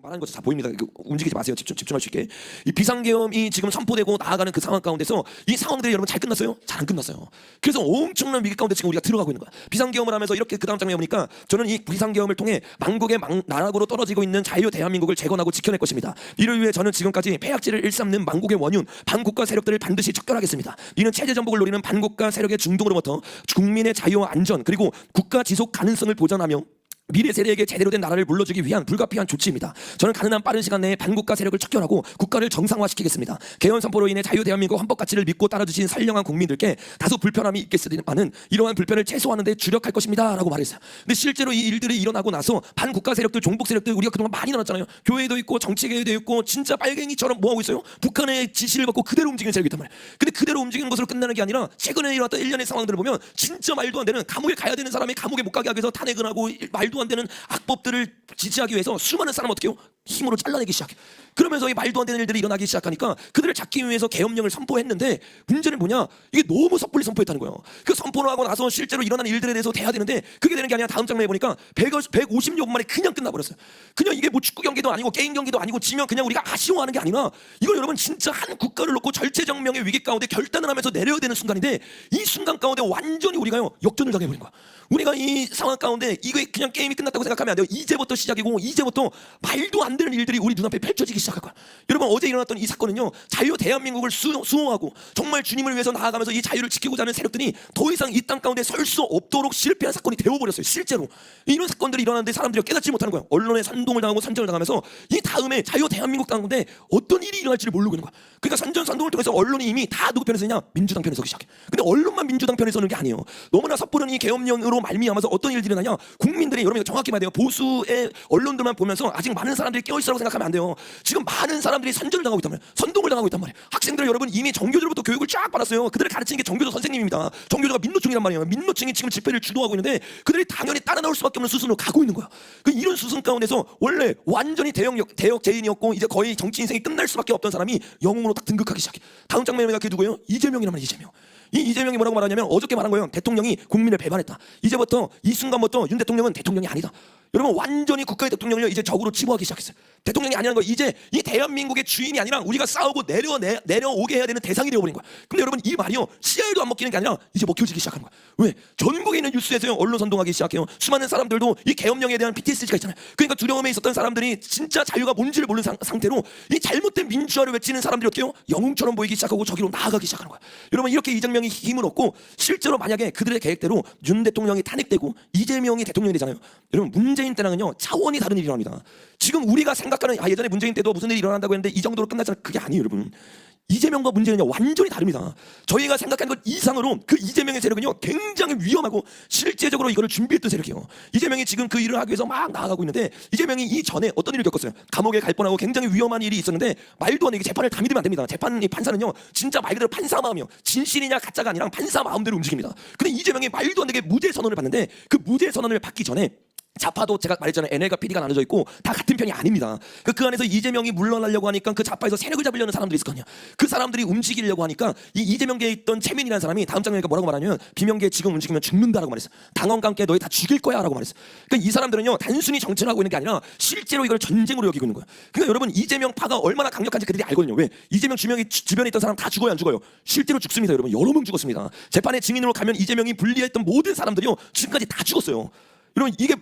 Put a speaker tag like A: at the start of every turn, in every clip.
A: 말하는 것이 다 보입니다. 움직이지 마세요. 집중할 수 있게. 이 비상계엄이 지금 선포되고 나아가는 그 상황 가운데서 이 상황들이 여러분 잘 끝났어요? 잘 안 끝났어요. 그래서 엄청난 위기 가운데 지금 우리가 들어가고 있는 거야. 비상계엄을 하면서 이렇게 그 다음 장면에 보니까 저는 이 비상계엄을 통해 망국의 나락으로 떨어지고 있는 자유 대한민국을 재건하고 지켜낼 것입니다. 이를 위해 저는 지금까지 폐악질을 일삼는 망국의 원흉 반국가 세력들을 반드시 척결하겠습니다. 이는 체제 전복을 노리는 반국가 세력의 중동으로부터 국민의 자유와 안전 그리고 국가 지속 가능성을 보장하며 미래 세대에게 제대로 된 나라를 물려주기 위한 불가피한 조치입니다. 저는 가능한 빠른 시간 내에 반국가 세력을 척결하고 국가를 정상화시키겠습니다. 개헌 선포로 인해 자유 대한민국 헌법 가치를 믿고 따라주신 선량한 국민들께 다소 불편함이 있겠으나는 이러한 불편을 최소화하는 데 주력할 것입니다 라고 말했어요. 근데 실제로 이 일들이 일어나고 나서 반국가 세력들, 종북 세력들 우리가 그동안 많이 나눴잖아요. 교회도 있고 정치계도 있고 진짜 빨갱이처럼 뭐하고 있어요? 북한의 지시를 받고 그대로 움직이는 세력이 있단 말이에요. 근데 그대로 움직이는 것으로 끝나는 게 아니라 최근에 일어났던 일련의 상황들을 보면 진짜 말도 안 되는 감옥에 가야 되는 사람이 감옥에 못 가게 하기 위해서 탄핵을 하고 말도 안 되는 악법들을 지지하기 위해서 수많은 사람 어떻게 해요? 힘으로 잘라내기 시작해. 그러면서 이 말도 안 되는 일들이 일어나기 시작하니까 그들을 잡기 위해서 계엄령을 선포했는데 문제는 뭐냐? 이게 너무 섣불리 선포했다는 거예요. 그 선포를 하고 나서 실제로 일어나는 일들에 대해서 대해야 되는데 그게 되는 게 아니라 다음 장면에 보니까 150여 분 만에 그냥 끝나버렸어요. 그냥 이게 뭐 축구 경기도 아니고 게임 경기도 아니고 지면 그냥 우리가 아쉬워하는 게 아니라 이걸 여러분 진짜 한 국가를 놓고 절체정명의 위기 가운데 결단을 하면서 내려야 되는 순간인데 이 순간 가운데 완전히 우리가요 역전을 당해버린 거야. 우리가 이 상황 가운데 이거 그냥 게임이 끝났다고 생각하면 안 돼요. 이제부터 시작이고 이제부터 말도 안 되는 일들이 우리 눈앞에 펼쳐지기 시작할 거야. 여러분 어제 일어났던 이 사건은요 자유 대한민국을 수호하고 정말 주님을 위해서 나아가면서 이 자유를 지키고자 하는 세력들이 더 이상 이 땅 가운데 설 수 없도록 실패한 사건이 되어버렸어요. 실제로 이런 사건들이 일어나는데 사람들이 깨닫지 못하는 거야. 언론에 선동을 당하고 선전을 당하면서 이 다음에 자유 대한민국 가운데 어떤 일이 일어날지를 모르고 있는 거야. 그러니까 선동을 통해서 언론이 이미 다 누구 편에 서냐? 민주당 편에 서기 시작해. 근데 언론만 민주당 편에 서는 게 아니에요. 너무나 섣부른 이 계엄령으로 말미암아서 어떤 일들이 나냐? 국민들이 여러분 정확히 말해야 돼요. 보수의 언론들만 보면서 아직 많은 사람들이 깨어있으라고 생각하면 안 돼요. 지금 많은 사람들이 선전을 당하고 있단 말이에요. 선동을 당하고 있단 말이에요. 학생들 여러분 이미 정교조로부터 교육을 쫙 받았어요. 그들을 가르치는 게 정교조 선생님입니다. 정교조가 민노총이란 말이에요. 민노총이 지금 집회를 주도하고 있는데 그들이 당연히 따라 나올 수밖에 없는 수순으로 가고 있는 거야. 이런 수순 가운데서 원래 완전히 대역 죄인이었고 이제 거의 정치 인생이 끝날 수밖에 없던 사람이 영웅으로 딱 등극하기 시작해. 다음 장면에 그게 누구예요? 이재명이란 말이에요. 이재명. 이 이재명이 뭐라고 말하냐면 어저께 말한 거예요. 대통령이 국민을 배반했다. 이제부터 이 순간부터 윤 대통령은 대통령이 아니다. 여러분 완전히 국가의 대통령을 이제 적으로 치부하기 시작했어요. 대통령이 아니라는 거 이제 이 대한민국의 주인이 아니라 우리가 싸우고 내려오게 해야 되는 대상이 되어버린 거야. 근데 여러분 이 말이요 씨알도 안 먹히는 게 아니라 이제 먹혀지기 시작하는 거야. 왜? 전국에 있는 뉴스에서요 언론 선동하기 시작해요. 수많은 사람들도 이 계엄령에 대한 PTSD가 있잖아요. 그러니까 두려움에 있었던 사람들이 진짜 자유가 뭔지를 모르는 상태로 이 잘못된 민주화를 외치는 사람들이 어때요? 영웅처럼 보이기 시작하고 저기로 나아가기 시작하는 거야. 여러분 이렇게 이재명이 힘을 얻고 실제로 만약에 그들의 계획대로 윤 대통령이 탄핵되고 이재명이 대통령이 되잖아요. 여러분 문재인 때랑은요 차원이 다른 일이 일어납니다. 지금 우리가 생각하는 예전에 문재인 때도 무슨 일이 일어난다고 했는데 이 정도로 끝났잖아요. 그게 아니에요 여러분. 이재명과 문재인은요 완전히 다릅니다. 저희가 생각하는 것 이상으로 그 이재명의 세력은요 굉장히 위험하고 실제적으로 이거를 준비했던 세력이에요. 이재명이 지금 그 일을 하기 위해서 막 나아가고 있는데 이재명이 이전에 어떤 일을 겪었어요. 감옥에 갈 뻔하고 굉장히 위험한 일이 있었는데 말도 안 되게 재판을 다 믿으면 안 됩니다. 판사는요 진짜 말 그대로 판사 마음이요. 진실이냐 가짜가 아니라 판사 마음대로 움직입니다. 근데 이재명이 말도 안 되게 무죄 선언을 받는데 그 무죄 선언을 받기 전에 좌파도 제가 말했잖아요. NL과 PD가 나눠져 있고 다 같은 편이 아닙니다. 그 안에서 이재명이 물러나려고 하니까 그 좌파에서 세력을 잡으려는 사람들이 있을 거 아니야. 그 사람들이 움직이려고 하니까 이 이재명계에 있던 최민이라는 사람이 다음 장면에 뭐라고 말하냐면 비명계 지금 움직이면 죽는다라고 말했어. 당원과 함께 너희 다 죽일 거야 라고 말했어. 그러니까 이 사람들은요 단순히 정치를 하고 있는 게 아니라 실제로 이걸 전쟁으로 여기고 있는 거야. 그러니까 여러분 이재명 파가 얼마나 강력한지 그들이 알거든요. 왜? 이재명 주변에 있던 사람 다 죽어요 안 죽어요? 실제로 죽습니다 여러분. 여러 명 죽었습니다. 재판에 증인으로 가면 이재명이 분리했던 모든 사람들이요 지금까지 다 죽었어요. 여러분 이게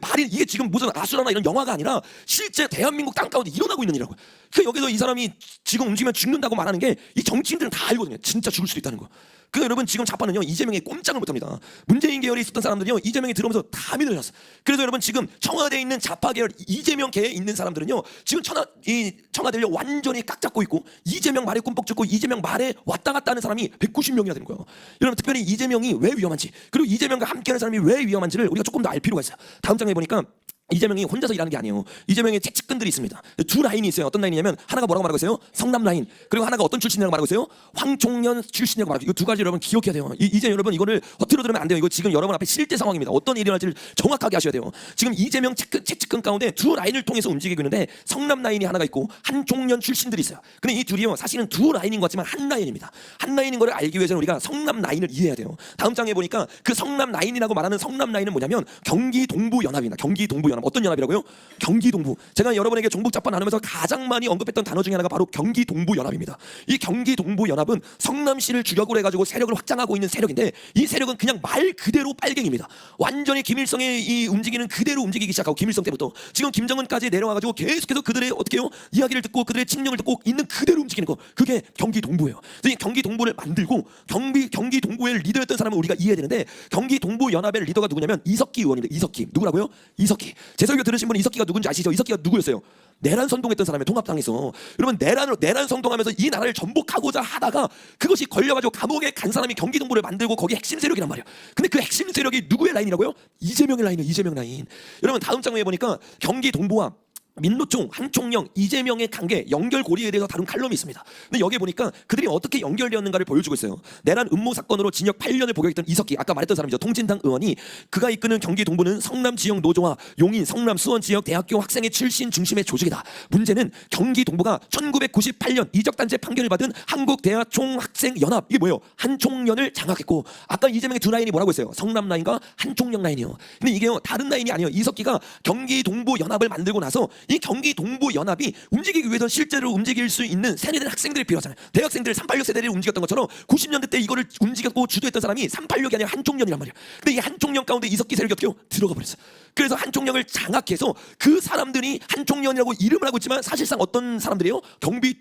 A: 지금 무슨 아수라나 이런 영화가 아니라 실제 대한민국 땅 가운데 일어나고 있는 일이라고요. 그 여기서 이 사람이 지금 움직이면 죽는다고 말하는 게 이 정치인들은 다 알거든요. 진짜 죽을 수도 있다는 거. 그 여러분 지금 좌파는요 이재명이 꼼짝을 못합니다. 문재인 계열에 있었던 사람들이요 이재명이 들어오면서 다 믿어졌어. 그래서 여러분 지금 청와대에 있는 좌파 계열 이재명 계에 있는 사람들은요 지금 청와대를 완전히 깍 잡고 있고 이재명 말에 꿈뻑 죽고 이재명 말에 왔다 갔다 하는 사람이 190명이나 되는 거예요. 여러분 특별히 이재명이 왜 위험한지 그리고 이재명과 함께하는 사람이 왜 위험한지를 우리가 조금 더 알 필요가 있어요. 다음 장에 보니까 이재명이 혼자서 일하는 게 아니에요. 이재명의 채찍근들이 있습니다. 두 라인이 있어요. 어떤 라인이냐면 하나가 뭐라고 말하고 있어요? 성남 라인. 그리고 하나가 어떤 출신이라고 말하고 있어요? 황총련 출신이라고 말하고 있어요. 이거 두 가지 여러분 기억해야 돼요. 이제 여러분 이거를 허투루 들으면 안 돼요. 이거 지금 여러분 앞에 실제 상황입니다. 어떤 일이 일어날지를 정확하게 하셔야 돼요. 지금 이재명 채찍근 가운데 두 라인을 통해서 움직이고 있는데 성남 라인이 하나가 있고 한총련 출신들이 있어요. 근데 이 둘이요 사실은 두 라인인 것 같지만 한 라인입니다. 한 라인인 거를 알기 위해서는 우리가 성남 라인을 이해해야 돼요. 다음 장에 보니까 그 성남 라인이라고 말하는 성남 라인은 뭐냐면 경기 동부 연합입니다. 경기 동부 연합. 어떤 연합이라고요? 경기 동부. 제가 여러분에게 종북 잡반 나누면서 가장 많이 언급했던 단어 중에 하나가 바로 경기 동부 연합입니다. 이 경기 동부 연합은 성남시를 주력으로 해가지고 세력을 확장하고 있는 세력인데 이 세력은 그냥 말 그대로 빨갱입니다. 완전히 김일성의 이 움직이는 그대로 움직이기 시작하고 김일성 때부터 지금 김정은까지 내려와가지고 계속해서 그들의 어떻게요? 이야기를 듣고 그들의 칙령을 듣고 있는 그대로 움직이는 거. 그게 경기 동부예요. 이 경기 동부를 만들고 경기 동부의 리더였던 사람을 우리가 이해해야 되는데 경기 동부 연합의 리더가 누구냐면 이석기 의원입니다. 이석기. 누구라고요? 이석기. 제 설교 들으신 분 이석기가 누군지 아시죠? 이석기가 누구였어요? 내란 선동했던 사람이에요. 통합당에서. 여러분 내란 선동하면서 이 나라를 전복하고자 하다가 그것이 걸려가지고 감옥에 간 사람이 경기 동부를 만들고 거기 핵심 세력이란 말이에요. 근데 그 핵심 세력이 누구의 라인이라고요? 이재명의 라인이에요. 이재명 라인. 여러분 다음 장면에 보니까 경기 동부와 민노총, 한총령, 이재명의 관계, 연결고리에 대해서 다룬 칼럼이 있습니다. 근데 여기에 보니까 그들이 어떻게 연결되었는가를 보여주고 있어요. 내란 음모 사건으로 징역 8년을 복역했던 이석기, 아까 말했던 사람이죠. 통진당 의원이 그가 이끄는 경기 동부는 성남 지역 노조와 용인, 성남, 수원 지역 대학교 학생의 출신 중심의 조직이다. 문제는 경기 동부가 1998년 이적단체 판결을 받은 한국대학총학생연합, 이게 뭐예요? 한총련을 장악했고, 아까 이재명의 두 라인이 뭐라고 했어요? 성남 라인과 한총령 라인이요. 근데 이게요 다른 라인이 아니에요. 이석기가 경기 동부 연합을 만들고 나서 이 경기 동부 연합이 움직이기 위해서 실제로 움직일 수 있는 세대된 학생들이 필요하잖아요. 대학생들 386 세대를 움직였던 것처럼 90년대 때 이거를 움직였고 주도했던 사람이 386이 아니라 한총련이란 말이에요. 근데 이 한총련 가운데 이석기 세력이 어떻게 들어가 버렸어요. 그래서 한총령을 장악해서 그 사람들이 한총련이라고 이름을 하고 있지만 사실상 어떤 사람들이에요?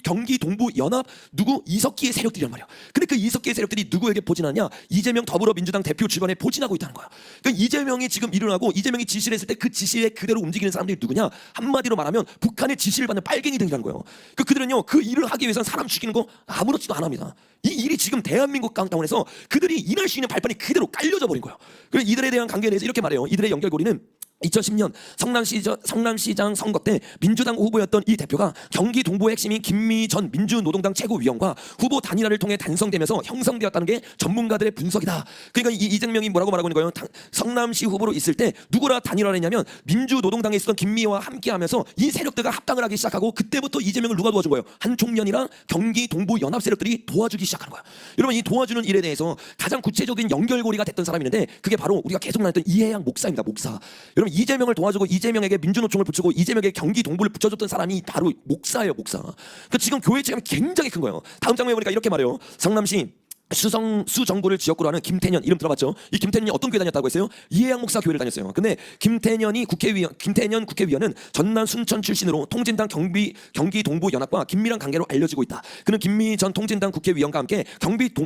A: 경기 동부 연합 누구? 이석기의 세력들이란 말이에요. 근데 그 이석기의 세력들이 누구에게 포진하냐? 이재명 더불어민주당 대표 주변에 포진하고 있다는 거야. 그러니까 이재명이 지금 일어나고 이재명이 지시를 했을 때 그 지시에 그대로 움직이는 사람들이 누구냐? 한마디로 말하면 북한의 지시를 받는 빨갱이들이라는 거예요. 그들은요 그 일을 하기 위해서는 사람 죽이는 거 아무렇지도 안 합니다. 이 일이 지금 대한민국 강타운에서 그들이 일할 수 있는 발판이 그대로 깔려져 버린 거예요. 그래서 이들에 대한 관계에 대해서 이렇게 말해요. 이들의 연결고리는 2010년 성남시장 선거 때 민주당 후보였던 이 대표가 경기 동부의 핵심인 김미 전 민주노동당 최고위원과 후보 단일화를 통해 단성되면서 형성되었다는 게 전문가들의 분석이다. 그러니까 이재명이 뭐라고 말하고 있는 거예요? 성남시 후보로 있을 때 누구랑 단일화를 했냐면 민주노동당에 있었던 김미와 함께하면서 이 세력들과 합당을 하기 시작하고 그때부터 이재명을 누가 도와준 거예요? 한총련이랑 경기 동부 연합 세력들이 도와주기 시작하는 거예요. 여러분 이 도와주는 일에 대해서 가장 구체적인 연결고리가 됐던 사람이 있는데 그게 바로 우리가 계속 나눴던 이해양 목사입니다. 목사. 여러분 이재명을 도와주고 이재명에게 민주노총을 붙이고 이재명에게 경기 동부를 붙여줬던 사람이 바로 목사예요. 목사. 그러니까 지금 교회 책임이 굉장히 큰 거예요. 다음 장면에 보니까 이렇게 말해요. 성남시 수정구를 지역구로 하는 김태년, 이름 들어봤죠? 이 김태년이 어떤 교회 다녔다고 했어요? 이해양 목사 교회를 다녔어요. 근데 김태년 국회의원은 전남 순천 출신으로 통진당 경기 동부 연합과 긴밀한 관계로 알려지고 있다. 그는 김미 전 통진당 국회의원과 함께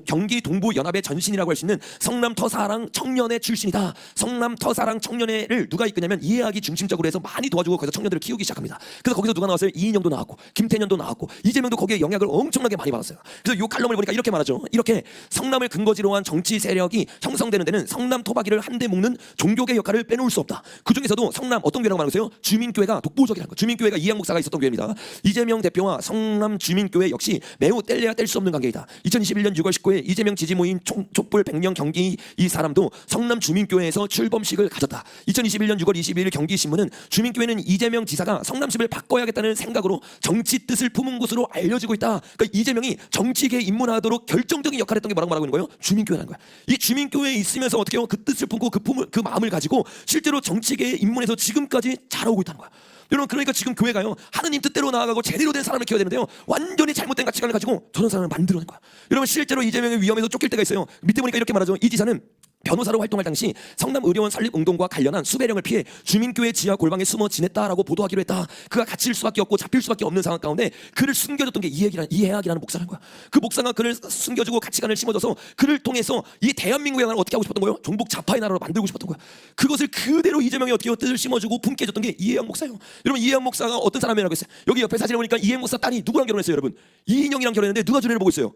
A: 경기 동부 연합의 전신이라고 할 수 있는 성남 터사랑 청년회 출신이다. 성남 터사랑 청년회를 누가 이끄냐면 이해하기 중심적으로 해서 많이 도와주고 거기서 청년들을 키우기 시작합니다. 그래서 거기서 누가 나왔어요? 이인영도 나왔고 김태년도 나왔고 이재명도 거기에 영향을 엄청나게 많이 받았어요. 그래서 이 칼럼을 보니까 이렇게 말하죠. 이렇게 성남을 근거지로 한 정치 세력이 형성되는 데는 성남 토박이를 한데 묶는 종교계 역할을 빼놓을 수 없다. 그 중에서도 성남 어떤 교회라고 말하세요? 주민교회가 독보적이라는 거. 주민교회가 이해양 목사가 있었던 교회입니다. 이재명 대표와 성남 주민교회 역시 매우 뗄래야 뗄 수 없는 관계이다. 2021년 6월 19일 이재명 지지 모임 촛불 100년 경기 이 사람도 성남 주민교회에서 출범식을 가졌다. 2021년 6월 22일 경기신문은 주민교회는 이재명 지사가 성남시를 바꿔야겠다는 생각으로 정치 뜻을 품은 곳으로 알려지고 있다. 그러니까 이재명이 정치계에 입문하도록 결정적인 역할을 했던 게 뭐라고 말하고 있는 거예요? 주민교회라는 거야. 이 주민교회에 있으면서 어떻게 해요? 그 뜻을 품고 그 마음을 가지고 실제로 정치계에 입문해서 지금까지 잘하고 있다는 거야. 여러분 그러니까 지금 교회가요 하느님 뜻대로 나아가고 제대로 된 사람을 키워야 되는데요 완전히 잘못된 가치관을 가지고 저런 사람을 만들어낸 거야. 여러분 실제로 이재명의 위험에서 쫓길 때가 있어요. 밑에 보니까 이렇게 말하죠. 이 지사는 변호사로 활동할 당시 성남 의료원 설립 운동과 관련한 수배령을 피해 주민교회 지하 골방에 숨어 지냈다라고 보도하기로 했다. 그가 갇힐 수밖에 없고 잡힐 수밖에 없는 상황 가운데 그를 숨겨줬던 게 이해학이라는 목사라는 거야. 그 목사가 그를 숨겨주고 가치관을 심어줘서 그를 통해서 이 대한민국의 나라를 어떻게 하고 싶었던 거예요? 종북 좌파의 나라로 만들고 싶었던 거야. 그것을 그대로 이재명이 어떻게 뜻을 심어주고 품게 해줬던 게 이해학 목사예요. 여러분 이해학 목사가 어떤 사람이라고 했어요? 여기 옆에 사진을 보니까 이해학 목사 딸이 누구랑 결혼했어요? 여러분 이인영이랑 결혼했는데 누가 주례를 보고 있어요?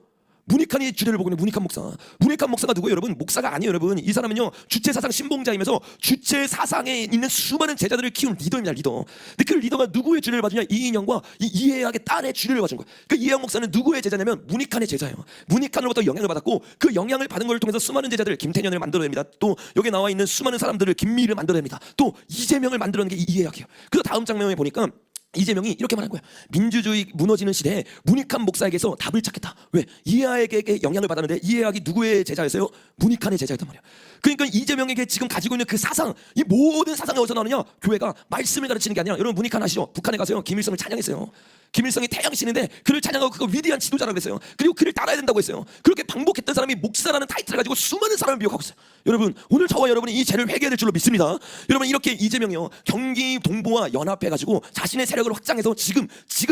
A: 문익환이 주례를 보고 있는 문익환 목사. 문익환 목사가 누구예요? 여러분 목사가 아니에요. 여러분 이 사람은요 주체사상 신봉자이면서 주체사상에 있는 수많은 제자들을 키운 리더입니다. 리더. 근데 그 리더가 누구의 주례를 받으냐? 이인영과 이 이해학의 딸의 주례를 받은 거예요. 그 이해학 목사는 누구의 제자냐면 문익환의 제자예요. 문익환으로부터 영향을 받았고 그 영향을 받은 걸 통해서 수많은 제자들 김태년을 만들어냅니다. 또 여기 나와 있는 수많은 사람들을 김미를 만들어냅니다. 또 이재명을 만들어낸 게 이 이해학이에요. 그래서 다음 장면에 보니까 이재명이 이렇게 말한 거야. 민주주의 무너지는 시대에 문익환 목사에게서 답을 찾겠다. 왜? 이해학에게 영향을 받았는데 이해학이 누구의 제자였어요? 문익환의 제자였단 말이야. 그러니까 이재명에게 지금 가지고 있는 그 사상, 이 모든 사상이 어디서 나오느냐? 교회가 말씀을 가르치는 게 아니라, 여러분 문익환 아시죠? 북한에 가서요 김일성을 찬양했어요. 김일성이 태양신인데 그를 찬양하고 그거 위대한 지도자라고 했어요. 그리고 그를 따라야 된다고 했어요. 그렇게 방북했던 사람이 목사라는 타이틀을 가지고 수많은 사람을 미혹하고 있어요. 여러분 오늘 저와 여러분이 이 죄를 회개해야 될 줄로 믿습니다. 여러분 이렇게 이재명이요 경기 동부와 연합해가지고 자신의 세력을 확장해서 지금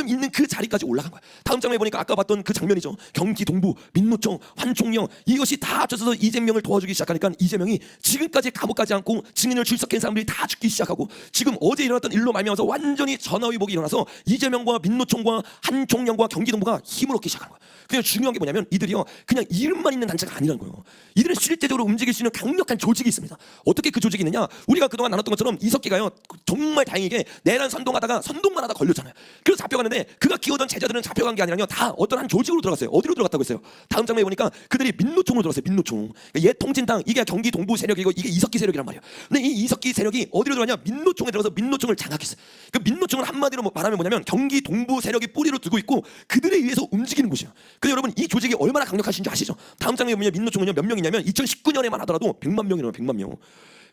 A: 있는 그 자리까지 올라간 거야. 다음 장면에 보니까 아까 봤던 그 장면이죠. 경기 동부, 민노총, 환총령, 이것이 다 합쳐서 이재명을 도와주기 시작하니까 이재명이 지금까지 감옥 가지 않고 증인을 출석한 사람들이 다 죽기 시작하고, 지금 어제 일어났던 일로 말미암아서 완전히 전화위복이 일어나서 이재명과 민노총과 한총령과 경기 동부가 힘을 얻기 시작하는 거야. 그냥 중요한 게 뭐냐면 이들이요 그냥 이름만 있는 단체가 아니라는 거예요. 이들은 실제적으로 움직일 수 있는 강력한 조직이 있습니다. 어떻게 그 조직이 있느냐? 우리가 그동안 나눴던 것처럼 이석기가요 정말 다행이게 내란 선동하다가 선동만 하다 걸렸잖아요. 그래서 잡혀갔는데 그가 키우던 제자들은 잡혀간 게 아니라요 다 어떤 한 조직으로 들어갔어요. 어디로 들어갔다고 했어요? 다음 장면에 보니까 그들이 민노총으로 들어갔어요. 민노총. 그러니까 옛 통진당, 이게 경기 동부 세력이고 이게 이석기 세력이란 말이에요. 근데 이 이석기 세력이 어디로 들어가냐? 민노총에 들어가서 민노총을 장악했어요. 그 민노총은 한마디로 말하면 뭐냐면 경기 동부 세력이 뿌리로 두고 있고 그들에 의해서 움직이는 곳이에요. 근데 여러분 이 조직이 얼마나 강력하신지 아시죠? 다음 장면에 보면 민노총은요 몇 명이냐면 2019년에만 하더라도 100만 명이래요. 100만 명.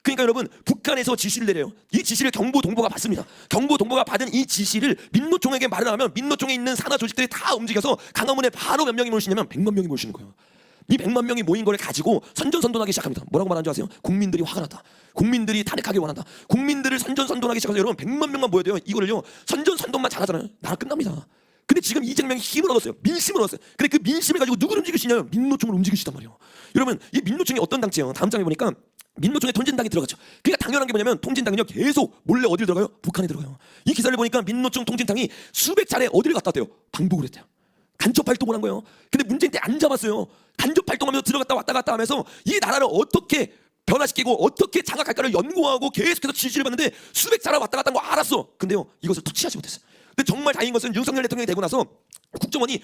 A: 그러니까 여러분 북한에서 지시를 내려요. 이 지시를 경부 동부가 받습니다. 경부 동부가 받은 이 지시를 민노총에게 말을 하면 민노총에 있는 산하 조직들이 다 움직여서 강화문에 바로 몇 명이 모이시냐면 100만 명이 모이시는 거예요. 이 100만 명이 모인 걸 가지고 선전선동하기 시작합니다. 뭐라고 말하는 줄 아세요? 국민들이 화가 났다. 국민들이 탄핵하기 원한다. 국민들을 선전선동하기 시작해서 여러분 100만 명만 모여야 돼요. 이거를요 선전선동만 잘하잖아요. 나라 끝납니다. 근데 지금 이재명이 힘을 얻었어요. 민심을 얻었어요. 근데 그 민심을 가지고 누구를 움직이시냐면 민노총을 움직이시단 말이에요. 여러분 이 민노총이 어떤 당체예요? 다음 장에 보니까 민노총에 통진당이 들어갔죠. 그러니까 당연한 게 뭐냐면 통진당은요 계속 몰래 어디를 들어가요? 북한에 들어가요. 이 기사를 보니까 민노총 통진당이 수백 차례 어디를 갔다 왔대요? 방북을 했대요. 간첩 활동을 한 거예요. 근데 문재인 때 안 잡았어요. 간접 활동하면서 들어갔다 왔다 갔다 하면서 이 나라를 어떻게 변화시키고 어떻게 장악할까를 연구하고 계속해서 지시를 받는데 수백 차례 왔다 갔다 한 거 알았어. 근데요 이것을 터치하지 못했어요. 근데 정말 다행인 것은 윤석열 대통령이 되고 나서 국정원이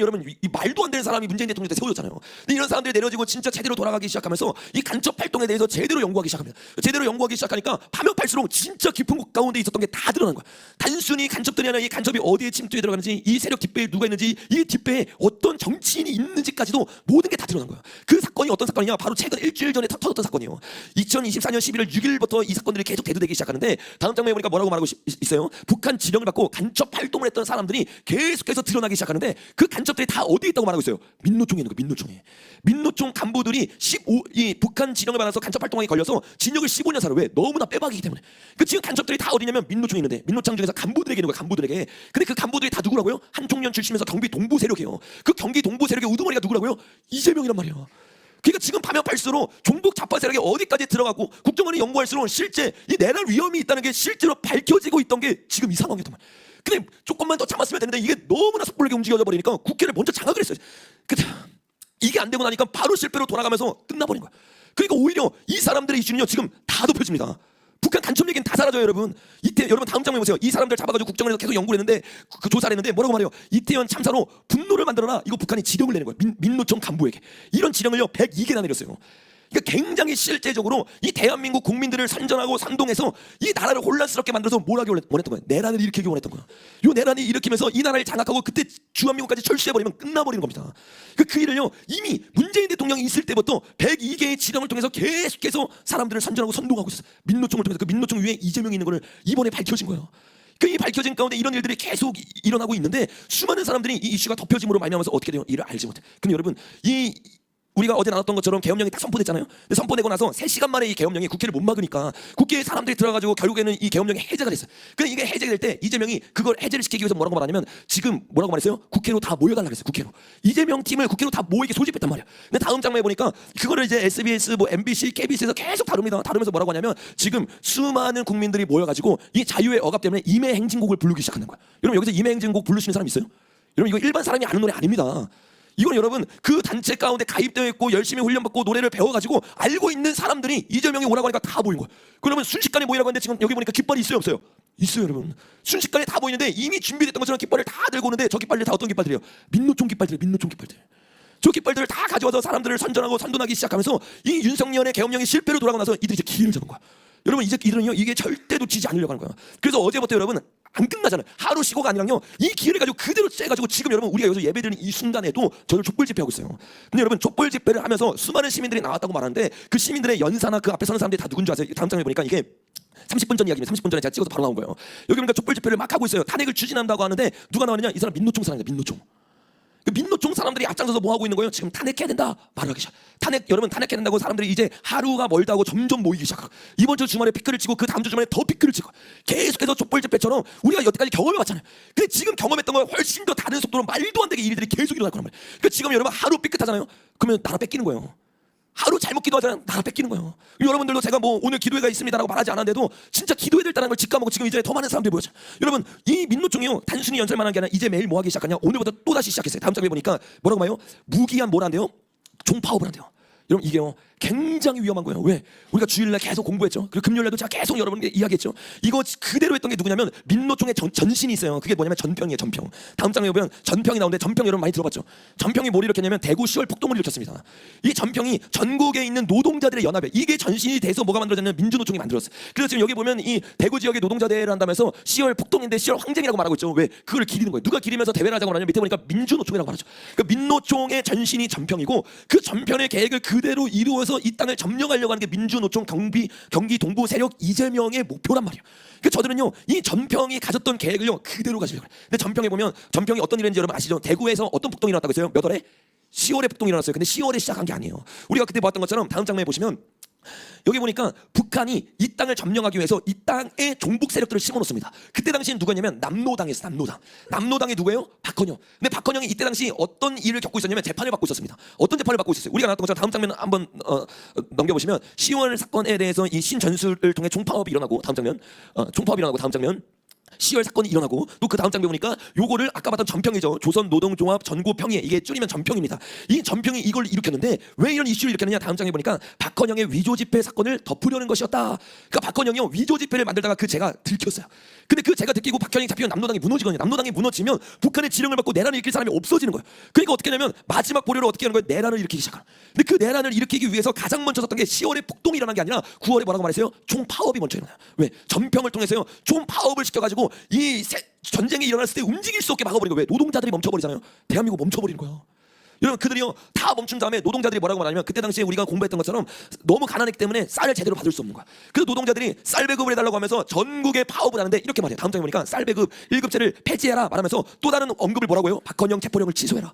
A: 여러분 이 말도 안 되는 사람이 문재인 대통령 때 세워졌잖아요. 근데 이런 사람들이 내려지고 진짜 제대로 돌아가기 시작하면서 이 간첩 활동에 대해서 제대로 연구하기 시작합니다. 제대로 연구하기 시작하니까 파면 팔수록 진짜 깊은 곳 가운데 있었던 게 다 드러난 거야. 단순히 간첩들이 아니라 이 간첩이 어디에 침투해 들어가는지, 이 세력 뒷배에 누가 있는지, 이 뒷배에 어떤 정치인이 있는지까지도 모든 게 다 드러난 거야. 그 사건이 어떤 사건이냐? 바로 최근 일주일 전에 터졌던 사건이에요. 2024년 11월 6일부터 이 사건들이 계속 대두되기 시작하는데 다음 장면에 보니까 뭐라고 말하고 있어요? 북한 지령을 받고 간첩 활동을 했던 사람들이 계속해서 드러나기 시작하는데 그 간첩들이 다 어디에 있다고 말하고 있어요? 민노총에 있는 거. 민노총 간부들이 이 북한 지령을 받아서 간첩 활동에 걸려서 징역을 15년 살아. 왜? 너무나 빼박이기 때문에. 그 지금 간첩들이 다 어디냐면 민노총에 있는데 민노총 중에서 간부들에게 있는 거야. 간부들에게. 근데 그 간부들이 다 누구라고요? 한총련 출신에서 경기 동부 세력이에요. 그 경기 동부 세력의 우두머리가 누구라고요? 이재명이란 말이에요. 그러니까 지금 파면 팔수록 종북 좌파 세력이 어디까지 들어가고 국정원이 연구할수록 실제 이 내란 위험이 있다는 게 실제로 밝혀지고 있던 게 지금 이 상황이었단 말이에요. 근데 조금만 더 참았으면 되는데 이게 너무나 섣불리게 움직여져 버리니까 국회를 먼저 장악을 했어요. 근데 이게 안 되고 나니까 바로 실패로 돌아가면서 끝나버린 거야. 그러니까 오히려 이 사람들의 이슈는요 지금 다 덮여집니다. 북한 간첩 얘기는 다 사라져요. 여러분 여러분 다음 장면 보세요. 이 사람들 잡아가지고 국정원에서 계속 연구를 했는데 그 조사를 했는데 뭐라고 말해요? 이태원 참사로 분노를 만들어라. 이거 북한이 지령을 내는 거예요. 민노총 간부에게. 이런 지령을요 102개나 내렸어요. 그러니까 굉장히 실제적으로 이 대한민국 국민들을 선전하고 선동해서 이 나라를 혼란스럽게 만들어서 뭘 하기 원했던 거야? 내란을 일으키기 원했던 거야. 이 내란을 일으키면서 이 나라를 장악하고 그때 주한미군까지 철수해버리면 끝나버리는 겁니다. 그 일을요 이미 문재인 대통령이 있을 때부터 102개의 지령을 통해서 계속해서 사람들을 선전하고 선동하고 있었어요. 민노총을 통해서 그 민노총 위에 이재명이 있는 거를 이번에 밝혀진 거예요. 이 밝혀진 가운데 이런 일들이 계속 일어나고 있는데 수많은 사람들이 이 이슈가 덮여짐으로 말미암아서 어떻게 돼요? 이를 알지 못해. 근데 여러분 우리가 어제 나눴던 것처럼 계엄령이 딱 선포됐잖아요. 근데 선포되고 나서 3시간 만에 이 계엄령이 국회를 못 막으니까 국회에 사람들이 들어가지고 결국에는 이 계엄령이 해제가 됐어요. 근데 이게 해제가 될 때 이재명이 그걸 해제를 시키기 위해서 뭐라고 말하냐면 지금 뭐라고 말했어요? 국회로 다 모여달라고 했어요. 국회로. 이재명 팀을 국회로 다 모이게 소집했단 말이야. 근데 다음 장면에 보니까 그거를 이제 SBS, MBC, KBS에서 계속 다룹니다. 다루면서 뭐라고 하냐면 지금 수많은 국민들이 모여가지고 이 자유의 억압 때문에 임해 행진곡을 부르기 시작하는 거야. 여러분 여기서 임해 행진곡 부르시는 사람 있어요? 여러분 이거 일반 사람이 아는 노래 아닙니다. 이건 여러분 그 단체 가운데 가입되어 있고 열심히 훈련받고 노래를 배워가지고 알고 있는 사람들이 이재명이 오라고 하니까 다 모인 거야. 그러면 순식간에 모이라고 하는데 지금 여기 보니까 깃발이 있어요 없어요? 있어요 여러분. 순식간에 다 모이는데 이미 준비됐던 것처럼 깃발을 다 들고 오는데 저 깃발들 다 어떤 깃발들이에요? 민노총 깃발들. 저 깃발들을 다 가져와서 사람들을 선전하고 선동하기 시작하면서 이 윤석열의 계엄령이 실패로 돌아가고 나서 이들이 이제 기회를 잡은 거야. 여러분 이제 이들은요 이게 절대 놓치지 않으려고 하는 거야. 그래서 어제부터 여러분 안 끝나잖아요. 하루 쉬고가 아니라요. 이 기회를 가지고 그대로 째가지고 지금 여러분 우리가 여기서 예배드리는 이 순간에도 저를 촛불 집회하고 있어요. 근데 여러분 촛불 집회를 하면서 수많은 시민들이 나왔다고 말하는데 그 시민들의 연사나 그 앞에 서는 사람들이 다 누군지 아세요? 다음 장면 보니까 이게 30분 전 이야기입니다. 30분 전에 제가 찍어서 바로 나온 거예요. 여기 보니까 촛불 집회를 막 하고 있어요. 탄핵을 추진한다고 하는데 누가 나왔느냐? 이 사람 민노총 사람입니다. 민노총. 그 민노총 사람들이 앞장서서 뭐 하고 있는 거예요? 지금 탄핵해야 된다 말을 하기 시작. 여러분 탄핵해야 된다고 사람들이 이제 하루가 멀다고 점점 모이기 시작하고 이번 주 주말에 피크를 치고 그 다음 주 주말에 더 피크를 치고 계속해서 촛불 집회처럼 우리가 여태까지 경험해봤잖아요. 근데 지금 경험했던 거 훨씬 더 다른 속도로 말도 안 되게 일들이 계속 일어날 거란 말이에요. 그러니까 지금 여러분 하루 삐끗하잖아요. 그러면 나라 뺏기는 거예요. 하루 잘못 기도하잖아요. 나라 뺏기는 거예요. 여러분들도 제가 뭐 오늘 기도회가 있습니다라고 말하지 않았는데도 진짜 기도해야 될다는 걸 직감하고 지금 이제 더 많은 사람들이 보여요. 여러분 이 민노총이요 단순히 연설만 한 게 아니라 이제 매일 뭐 하기 시작하냐? 오늘부터 또 다시 시작했어요. 다음 장에 보니까 뭐라고 봐요? 무기한 뭘 한대요? 총파업을 한대요. 여러분 이게요 굉장히 위험한 거예요. 왜? 우리가 주일날 계속 공부했죠. 그리고 금요일날도 제가 계속 여러분께 이야기했죠. 이거 그대로 했던 게 누구냐면 민노총의 전신이 있어요. 그게 뭐냐면 전평이에요. 전평. 다음 장에 보면 전평이 나오는데 전평 여러분 많이 들어봤죠. 전평이 뭘 일으켰냐면 대구 10월 폭동을 일으켰습니다. 이 전평이 전국에 있는 노동자들의 연합에 이게 전신이 돼서 뭐가 만들어졌냐면 민주노총이 만들었어요. 그래서 지금 여기 보면 이 대구 지역의 노동자대회를 한다면서 10월 폭동인데 10월 황쟁이라고 말하고 있죠. 왜? 그걸 기리는 거예요. 누가 기리면서 대회를 하자고 하냐면 밑에 보니까 민주노총이라고 말하죠. 그 민노총의 전신이 전평이고 그 전평의 계획을 그대로 이루어서 이 땅을 점령하려고 하는 게 민주노총 경기 동부 세력 이재명의 목표란 말이에요. 그 저들은요 이 전평이 가졌던 계획을요 그대로 가지려고 해요. 근데 전평에 보면 전평이 어떤 일인지 여러분 아시죠? 대구에서 어떤 폭동이 일어났다고 했어요? 몇 월에? 10월에 폭동이 일어났어요. 근데 10월에 시작한 게 아니에요. 우리가 그때 봤던 것처럼 다음 장면에 보시면 여기 보니까 북한이 이 땅을 점령하기 위해서 이 땅에 종북 세력들을 심어놓습니다. 그때 당시엔 누구였냐면 남노당이었어요. 남노당이 누구예요? 박헌영. 근데 박헌영이 이때 당시 어떤 일을 겪고 있었냐면 재판을 받고 있었습니다. 어떤 재판을 받고 있었어요? 우리가 나왔던 것처럼 다음 장면 한번 넘겨보시면 10월 사건에 대해서 이 신전술을 통해 총파업이 일어나고 다음 장면 10월 사건이 일어나고 또 그 다음 장면 보니까 요거를 아까 봤던 전평이죠. 조선노동종합 전구평의 이게 줄이면 전평입니다. 이 전평이 이걸 일으켰는데 왜 이런 이슈를 일으켰느냐? 다음 장에 보니까 박헌영의 위조 집회 사건을 덮으려는 것이었다. 그러니까 박헌영이요 위조 집회를 만들다가 그 죄가 들켰어요. 근데 그 죄가 들키고 박헌영이 잡히면 남노당이 무너지거든요. 남노당이 무너지면 북한의 지령을 받고 내란을 일으킬 사람이 없어지는 거예요. 그러니까 어떻게 하냐면 마지막 보료를 어떻게 하는 거예요? 내란을 일으키기 시작하는. 근데 그 내란을 일으키기 위해서 가장 먼저 섰던 게 10월에 폭동이 일어난 게 아니라 9월에 뭐라고 말했어요? 총파업이 먼저 일어나요. 왜? 전평을 통해서요 총파업을 시켜가지고 이 전쟁이 일어났을 때 움직일 수 없게 막아버린 거예요. 왜? 노동자들이 멈춰버리잖아요. 대한민국 멈춰버리는 거예요. 여러분 그들이요 다 멈춘 다음에 노동자들이 뭐라고 말하냐면 그때 당시에 우리가 공부했던 것처럼 너무 가난했기 때문에 쌀을 제대로 받을 수 없는 거야. 그래서 노동자들이 쌀 배급을 해달라고 하면서 전국에 파업을 하는데 이렇게 말해요. 다음 장에 보니까 쌀 배급 1급제를 폐지해라 말하면서 또 다른 언급을 뭐라고 해요? 박헌영 체포령을 취소해라.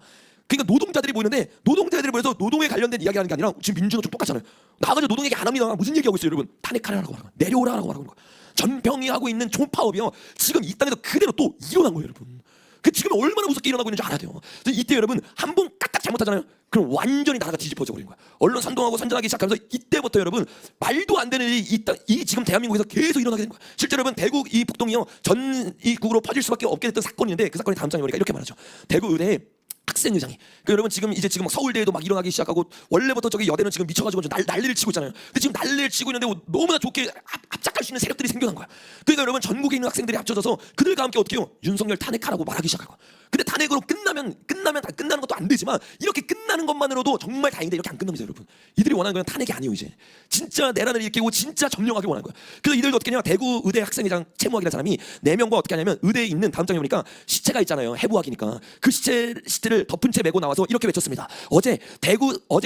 A: 그러니까 노동자들이 모이는데 노동자들이 모여서 노동에 관련된 이야기하는 게 아니라 지금 민주노총 똑같잖아요. 나가서 노동 얘기 안 합니다. 무슨 얘기하고 있어요 여러분? 탄핵하라고 말하고 내려오라고 말하고 있는 거야. 전평이 하고 있는 총파업이요 지금 이 땅에서 그대로 또 일어난 거예요 여러분. 그 지금 얼마나 무섭게 일어나고 있는지 알아야 돼요. 이때 여러분 한 번 까딱 잘못하잖아요. 그럼 완전히 나라가 뒤집어져 버리는 거야. 언론 선동하고 선전하기 시작하면서 이때부터 여러분 말도 안 되는 일이 이 지금 대한민국에서 계속 일어나게 된 거야. 실제로 여러분 대구 이 폭동이요 전이국으로 퍼질 수밖에 없게 됐던 사건인데 그 사건이 다음 장에 보니까 이렇게 말하죠. 대구 의대 학생회장이 여러분 지금 서울대에도 막 일어나기 시작하고 원래부터 저기 여대는 지금 미쳐가지고 난리를 치고 있잖아요. 근데 지금 난리를 치고 있는데 너무나 좋게 합작할 수 있는 세력들이 생겨난 거야. 그러니까 여러분 전국에 있는 학생들이 합쳐져서 그들과 함께 어떻게 해요? 윤석열 탄핵하라고 말하기 시작할 거야. 근데 탄핵으로 끝나면 다 끝나는 것도 안 되지만 이렇게 끝나는 것만으로도 정말 다행인데 이렇게 안 끝납니다 여러분. 이들이 원하는 건 탄핵이 아니에요. 이제 진짜 내란을 일으키고 진짜 점령하기 원하는 거야. 그래서 이들도 어떻게 하냐? 대구 의대 학생회장 최무학이라는 사람이 4명과 어떻게 하냐면 의대에 있는 다음 장에 보니까 시체가 있잖아요. 해부학이니까 그 시체를 덮은 채 메고 나와서 이렇게 외쳤습니다. 어제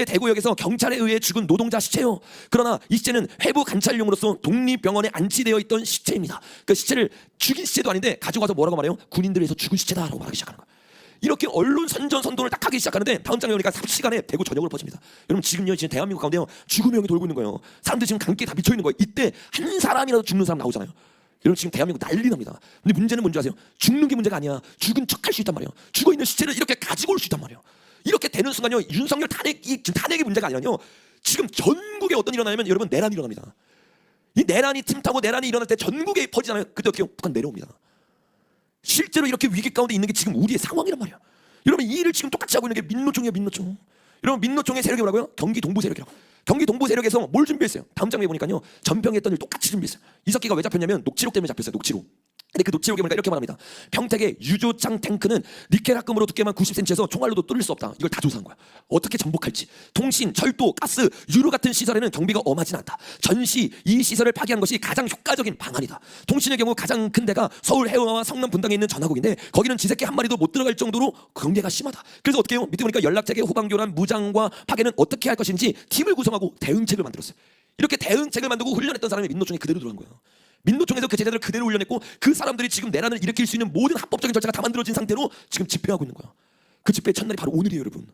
A: 대구역에서 경찰에 의해 죽은 노동자 시체요. 그러나 이 시체는 해부 관찰용으로서 독립병원에 안치되어 있던 시체입니다. 그 시체를 죽인 시체도 아닌데 가지고 와서 뭐라고 말해요? 군인들에서 죽은 시체다라고 말하기 시작하는 거예요. 이렇게 언론 선전을 딱 하기 시작하는데 다음 장에 오니까 삽시간에 대구 전역으로 퍼집니다. 여러분 지금요 지금 대한민국 가운데요 죽음의 형이 돌고 있는 거예요. 사람들 지금 감기에 다 미쳐 있는 거예요. 이때 한 사람이라도 죽는 사람 나오잖아요. 여러분 지금 대한민국 난리 납니다. 근데 문제는 뭔지 아세요? 죽는 게 문제가 아니야. 죽은 척할 수 있단 말이에요. 죽어 있는 시체를 이렇게 가지고 올 수 있단 말이에요. 이렇게 되는 순간요 윤석열 탄핵의 문제가 아니라요. 지금 전국에 어떤 일이 일어나냐면 여러분 내란이 일어납니다. 이 내란이 틈타고 내란이 일어날 때 전국에 퍼지잖아요. 그때 어떻게 북한 내려옵니다. 실제로 이렇게 위기 가운데 있는 게 지금 우리의 상황이란 말이야. 여러분 이 일을 지금 똑같이 하고 있는 게 민노총이에요. 민노총. 여러분 민노총의 세력이 뭐라고요? 경기 동부 세력이라고. 경기 동부 세력에서 뭘 준비했어요? 다음 장면에 보니까요 전평에 했던 일 똑같이 준비했어요. 이석기가 왜 잡혔냐면 녹취록 때문에 잡혔어요. 녹취록. 근데 그 노치록에 보니까 이렇게 말합니다. 평택의 유조창 탱크는 니켈 합금으로 두께만 90cm에서 총알로도 뚫을 수 없다. 이걸 다 조사한 거야. 어떻게 정복할지. 통신, 철도, 가스, 유로 같은 시설에는 경비가 엄하진 않다. 전시 이 시설을 파기한 것이 가장 효과적인 방안이다. 통신의 경우 가장 큰 데가 서울 해화와 성남 분당에 있는 전화국인데 거기는 지새끼 한 마리도 못 들어갈 정도로 경계가 심하다. 그래서 어떻게 해요? 밑에 보니까 연락체계, 후방교란, 무장과 파괴는 어떻게 할 것인지 팀을 구성하고 대응책을 만들었어요. 이렇게 대응책을 만들고 훈련했던 사람이 민노총에 그대로 들어간 거예요. 민노총에서 그 제자들을 그대로 훈련했고 그 사람들이 지금 내란을 일으킬 수 있는 모든 합법적인 절차가 다 만들어진 상태로 지금 집회하고 있는 거야. 그 집회의 첫날이 바로 오늘이에요, 여러분.